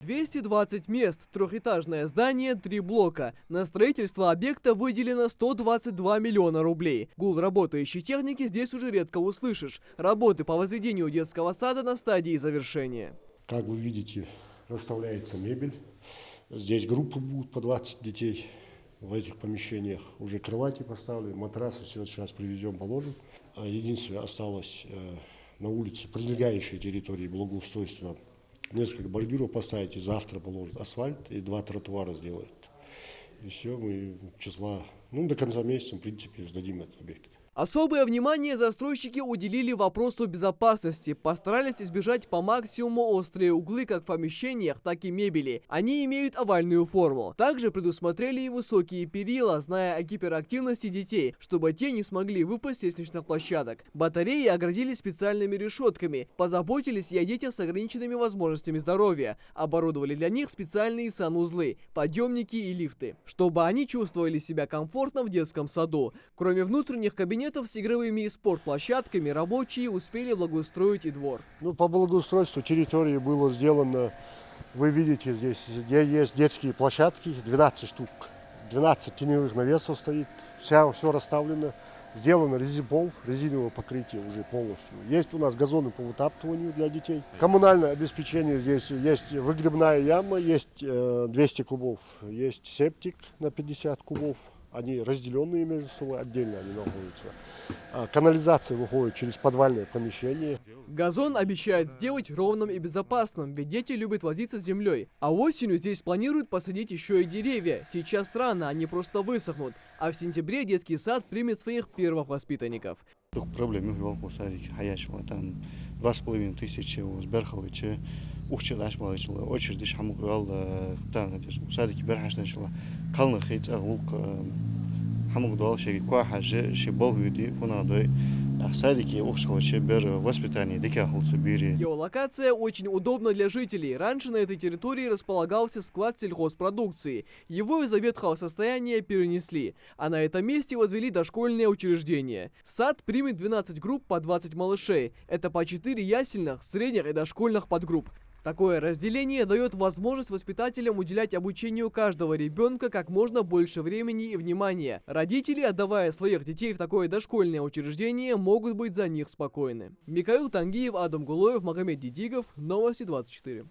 220 мест, трехэтажное здание, 3 блока. На строительство объекта выделено 122 миллиона рублей. Гул работающей техники здесь уже редко услышишь. Работы по возведению детского сада на стадии завершения. Как вы видите, расставляется мебель. Здесь группы будут по 20 детей. В этих помещениях уже кровати поставлены, матрасы, все сейчас привезем, положим. Единственное, осталось на улице, прилегающей территории благоустройства, несколько бордюров поставить, и завтра положат асфальт, и 2 тротуара сделают. И все, мы до конца месяца, в принципе, сдадим этот объект. Особое внимание застройщики уделили вопросу безопасности, постарались избежать по максимуму острые углы как в помещениях, так и мебели. Они имеют овальную форму. Также предусмотрели и высокие перила, зная о гиперактивности детей, чтобы те не смогли выпасть с лестничных площадок. Батареи оградили специальными решетками, позаботились и о детях с ограниченными возможностями здоровья, оборудовали для них специальные санузлы, подъемники и лифты, чтобы они чувствовали себя комфортно в детском саду. Кроме внутренних кабинетов с игровыми и спортплощадками, рабочие успели благоустроить и двор. По благоустройству территории было сделано, вы видите, здесь где есть детские площадки, 12 штук, 12 теневых навесов стоит, все расставлено, сделано резинпол, резиновое покрытие уже полностью. Есть у нас газоны по вытаптыванию для детей. Коммунальное обеспечение здесь есть, выгребная яма, есть 200 кубов, есть септик на 50 кубов. Они разделенные между собой, отдельно они находятся. Канализация выходит через подвальное помещение. Газон обещают сделать ровным и безопасным, ведь дети любят возиться с землей. А осенью здесь планируют посадить еще и деревья. Сейчас рано, они просто высохнут. А в сентябре детский сад примет своих первых воспитанников. Проблемы в садике, там 2500 сберховича, очередь шамугал, садики берхашначала, калнахиц, агулк, хамугдал, шекуахажи, шиболгуди, фонадой. Геолокация очень удобна для жителей. Раньше на этой территории располагался склад сельхозпродукции. Его из-за ветхого состояния перенесли, а на этом месте возвели дошкольное учреждение. Сад примет 12 групп по 20 малышей. Это по 4 ясельных, средних и дошкольных подгрупп. Такое разделение дает возможность воспитателям уделять обучению каждого ребенка как можно больше времени и внимания. Родители, отдавая своих детей в такое дошкольное учреждение, могут быть за них спокойны. Михаил Тангиев, Адам Гулоев, Магомед Дидигов. Новости 24.